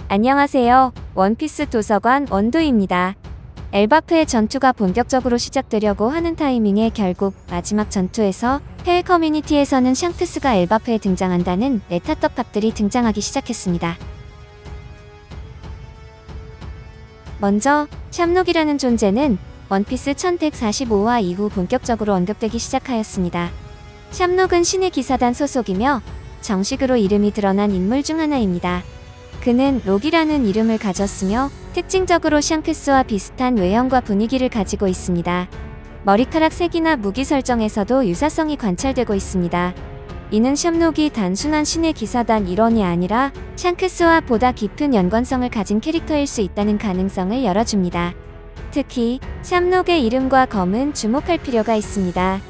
안녕하세요. 원피스 도서관 원도입니다. 엘바프의 전투가 본격적으로 시작되려고 하는 타이밍에 결국 마지막 전투에서 해외 커뮤니티에서는 샹크스가 엘바프에 등장한다는 메타 떡밥들이 등장하기 시작했습니다. 먼저 샴록이라는 존재는 원피스 1145화 이후 본격적으로 언급되기 시작하였습니다. 샴록은 신의 기사단 소속이며 정식으로 이름이 드러난 인물 중 하나입니다. 그는 록이라는 이름을 가졌으며 특징적으로 샹크스와 비슷한 외형과 분위기를 가지고 있습니다. 머리카락 색이나 무기 설정에서도 유사성이 관찰되고 있습니다. 이는 샴록이 단순한 신의 기사단 일원이 아니라 샹크스와 보다 깊은 연관성을 가진 캐릭터일 수 있다는 가능성을 열어줍니다. 특히 샴록의 이름과 검은 주목할 필요가 있습니다.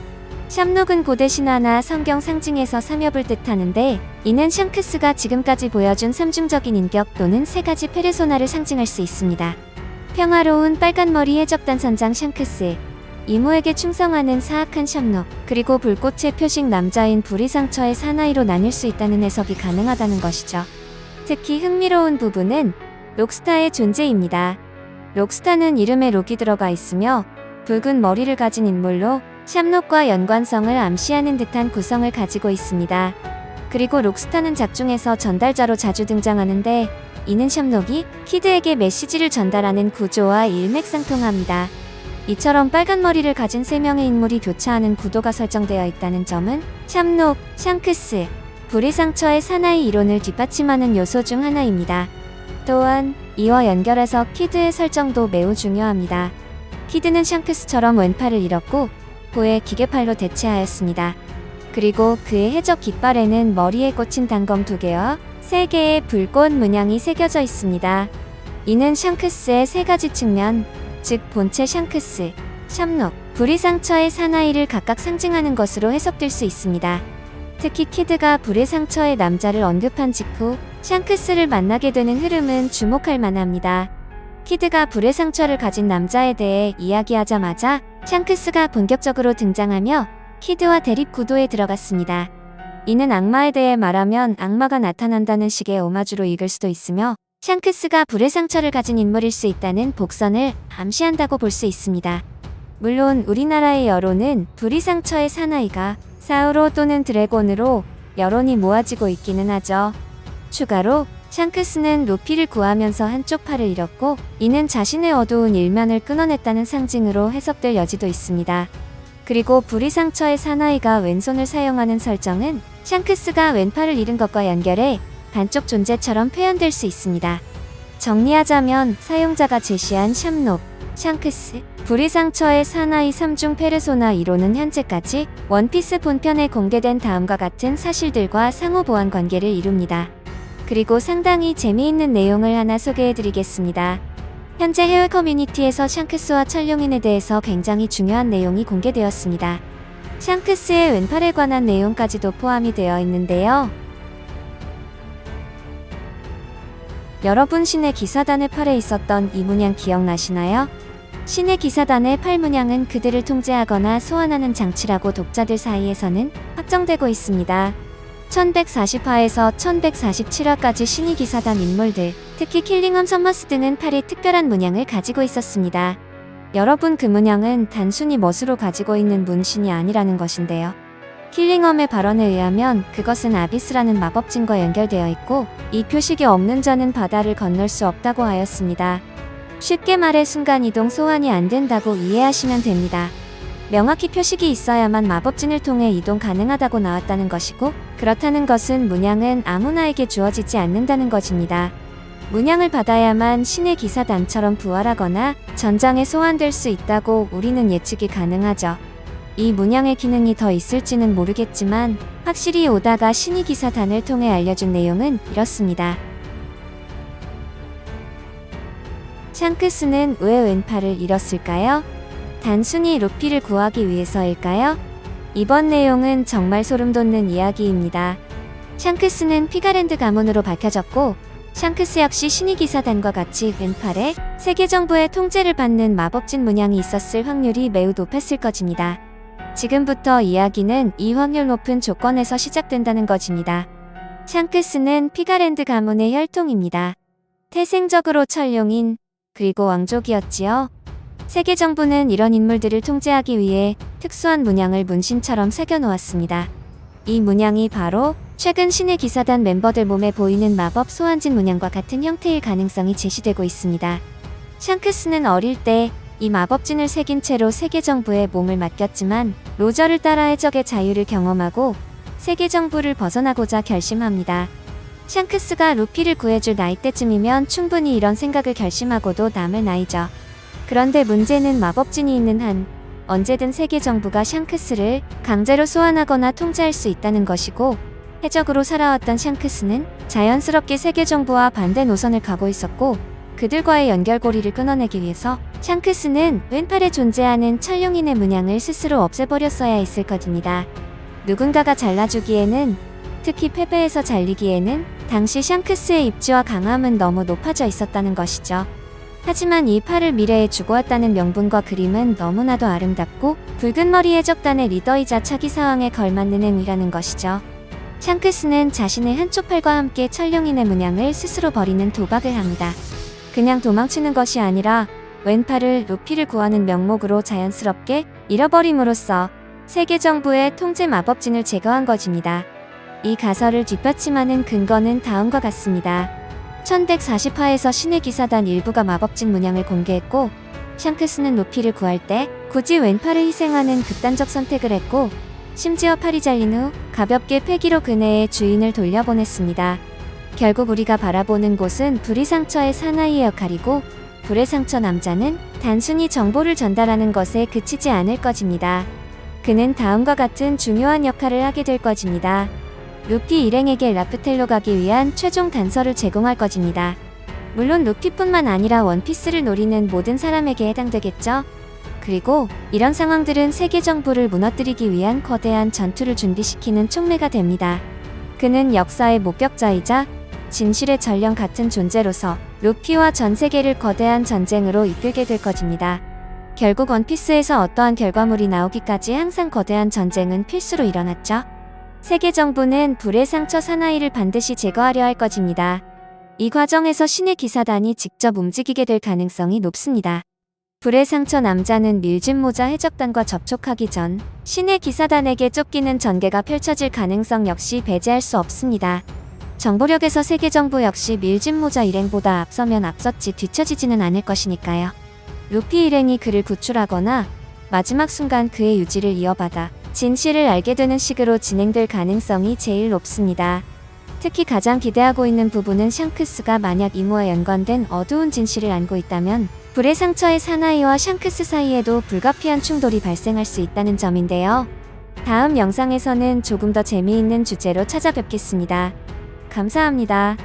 샴록은 고대 신화나 성경 상징에서 삼엽을 뜻하는데, 이는 샹크스가 지금까지 보여준 삼중적인 인격 또는 세 가지 페르소나를 상징할 수 있습니다. 평화로운 빨간머리 해적단 선장 샹크스, 이모에게 충성하는 사악한 샴록, 그리고 불꽃의 표식 남자인 불의상처의 사나이로 나뉠 수 있다는 해석이 가능하다는 것이죠. 특히 흥미로운 부분은 록스타의 존재입니다. 록스타는 이름에 록이 들어가 있으며 붉은 머리를 가진 인물로 샴록과 연관성을 암시하는 듯한 구성을 가지고 있습니다. 그리고 록스타는 작중에서 전달자로 자주 등장하는데, 이는 샴록이 키드에게 메시지를 전달하는 구조와 일맥상통합니다. 이처럼 빨간 머리를 가진 3명의 인물이 교차하는 구도가 설정되어 있다는 점은 샴록, 샹크스, 불의 상처의 사나이 이론을 뒷받침하는 요소 중 하나입니다. 또한 이와 연결해서 키드의 설정도 매우 중요합니다. 키드는 샹크스처럼 왼팔을 잃었고 후에 기계팔로 대체하였습니다. 그리고 그의 해적 깃발에는 머리에 꽂힌 단검 2개와 3개의 불꽃 문양이 새겨져 있습니다. 이는 샹크스의 3가지 측면, 즉 본체 샹크스, 샴록, 불의 상처의 사나이를 각각 상징하는 것으로 해석될 수 있습니다. 특히 키드가 불의 상처의 남자를 언급한 직후 샹크스를 만나게 되는 흐름은 주목할 만합니다. 키드가 불의 상처를 가진 남자에 대해 이야기하자마자 샹크스가 본격적으로 등장하며 키드와 대립 구도에 들어갔습니다. 이는 악마에 대해 말하면 악마가 나타난다는 식의 오마주로 읽을 수도 있으며, 샹크스가 불의 상처를 가진 인물일 수 있다는 복선을 암시한다고 볼 수 있습니다. 물론 우리나라의 여론은 불의 상처의 사나이가 사우로 또는 드래곤으로 여론이 모아지고 있기는 하죠. 추가로 샹크스는 루피를 구하면서 한쪽 팔을 잃었고, 이는 자신의 어두운 일면을 끊어냈다는 상징으로 해석될 여지도 있습니다. 그리고 불의 상처의 사나이가 왼손을 사용하는 설정은 샹크스가 왼팔을 잃은 것과 연결해 반쪽 존재처럼 표현될 수 있습니다. 정리하자면 사용자가 제시한 샴록, 샹크스, 불의 상처의 사나이 3중 페르소나 이론은 현재까지 원피스 본편에 공개된 다음과 같은 사실들과 상호 보완 관계를 이룹니다. 그리고 상당히 재미있는 내용을 하나 소개해드리겠습니다. 현재 해외 커뮤니티에서 샹크스와 천룡인에 대해서 굉장히 중요한 내용이 공개되었습니다. 샹크스의 왼팔에 관한 내용까지도 포함이 되어 있는데요. 여러분, 신의 기사단의 팔에 있었던 이 문양 기억나시나요? 신의 기사단의 팔 문양은 그들을 통제하거나 소환하는 장치라고 독자들 사이에서는 확정되고 있습니다. 1140화에서 1147화까지 신의 기사단 인물들, 특히 킬링엄 썸머스 등은 팔에 특별한 문양을 가지고 있었습니다. 여러분, 그 문양은 단순히 멋으로 가지고 있는 문신이 아니라는 것인데요. 킬링엄의 발언에 의하면 그것은 아비스라는 마법진과 연결되어 있고, 이 표식이 없는 자는 바다를 건널 수 없다고 하였습니다. 쉽게 말해 순간이동 소환이 안 된다고 이해하시면 됩니다. 명확히 표식이 있어야만 마법진을 통해 이동 가능하다고 나왔다는 것이고, 그렇다는 것은 문양은 아무나에게 주어지지 않는다는 것입니다. 문양을 받아야만 신의 기사단처럼 부활하거나 전장에 소환될 수 있다고 우리는 예측이 가능하죠. 이 문양의 기능이 더 있을지는 모르겠지만 확실히 오다가 신의 기사단을 통해 알려준 내용은 이렇습니다. 샹크스는 왜 왼팔을 잃었을까요? 단순히 루피를 구하기 위해서일까요? 이번 내용은 정말 소름돋는 이야기입니다. 샹크스는 피가랜드 가문으로 밝혀졌고, 샹크스 역시 신의 기사단과 같이 왼팔에 세계 정부의 통제를 받는 마법진 문양이 있었을 확률이 매우 높았을 것입니다. 지금부터 이야기는 이 확률 높은 조건에서 시작된다는 것입니다. 샹크스는 피가랜드 가문의 혈통입니다. 태생적으로 천룡인, 그리고 왕족이었지요. 세계 정부는 이런 인물들을 통제하기 위해 특수한 문양을 문신처럼 새겨놓았습니다. 이 문양이 바로 최근 신의 기사단 멤버들 몸에 보이는 마법 소환진 문양과 같은 형태일 가능성이 제시되고 있습니다. 샹크스는 어릴 때 이 마법진을 새긴 채로 세계 정부에 몸을 맡겼지만 로저를 따라 해적의 자유를 경험하고 세계 정부를 벗어나고자 결심합니다. 샹크스가 루피를 구해줄 나이대쯤이면 충분히 이런 생각을 결심하고도 남을 나이죠. 그런데 문제는 마법진이 있는 한 언제든 세계 정부가 샹크스를 강제로 소환하거나 통제할 수 있다는 것이고, 해적으로 살아왔던 샹크스는 자연스럽게 세계 정부와 반대 노선을 가고 있었고, 그들과의 연결고리를 끊어내기 위해서 샹크스는 왼팔에 존재하는 천룡인의 문양을 스스로 없애버렸어야 했을 것입니다. 누군가가 잘라주기에는, 특히 패배에서 잘리기에는 당시 샹크스의 입지와 강함은 너무 높아져 있었다는 것이죠. 하지만 이 팔을 미래에 주고 왔다는 명분과 그림은 너무나도 아름답고 붉은 머리 해적단의 리더이자 차기 상황에 걸맞는 행위라는 것이죠. 샹크스는 자신의 한쪽 팔과 함께 천룡인의 문양을 스스로 버리는 도박을 합니다. 그냥 도망치는 것이 아니라 왼팔을 루피를 구하는 명목으로 자연스럽게 잃어버림으로써 세계 정부의 통제 마법진을 제거한 것입니다. 이 가설을 뒷받침하는 근거는 다음과 같습니다. 1140화에서 신의 기사단 일부가 마법진 문양을 공개했고, 샹크스는 루피를 구할 때 굳이 왼팔을 희생하는 극단적 선택을 했고, 심지어 팔이 잘린 후 가볍게 패기로 그네의 주인을 돌려보냈습니다. 결국 우리가 바라보는 곳은 불의 상처의 사나이의 역할이고, 불의 상처 남자는 단순히 정보를 전달하는 것에 그치지 않을 것입니다. 그는 다음과 같은 중요한 역할을 하게 될 것입니다. 루피 일행에게 라프텔로 가기 위한 최종 단서를 제공할 것입니다. 물론 루피뿐만 아니라 원피스를 노리는 모든 사람에게 해당되겠죠. 그리고 이런 상황들은 세계 정부를 무너뜨리기 위한 거대한 전투를 준비시키는 촉매가 됩니다. 그는 역사의 목격자이자 진실의 전령 같은 존재로서 루피와 전 세계를 거대한 전쟁으로 이끌게 될 것입니다. 결국 원피스에서 어떠한 결과물이 나오기까지 항상 거대한 전쟁은 필수로 일어났죠. 세계 정부는 불의 상처 사나이를 반드시 제거하려 할 것입니다. 이 과정에서 신의 기사단이 직접 움직이게 될 가능성이 높습니다. 불의 상처 남자는 밀짚 모자 해적단과 접촉하기 전 신의 기사단에게 쫓기는 전개가 펼쳐질 가능성 역시 배제할 수 없습니다. 정보력에서 세계 정부 역시 밀짚 모자 일행보다 앞서면 앞섰지 뒤처지지는 않을 것이니까요. 루피 일행이 그를 구출하거나 마지막 순간 그의 유지를 이어받아 진실을 알게 되는 식으로 진행될 가능성이 제일 높습니다. 특히 가장 기대하고 있는 부분은 샹크스가 만약 이모와 연관된 어두운 진실을 알고 있다면 불의 상처의 사나이와 샹크스 사이에도 불가피한 충돌이 발생할 수 있다는 점인데요. 다음 영상에서는 조금 더 재미있는 주제로 찾아뵙겠습니다. 감사합니다.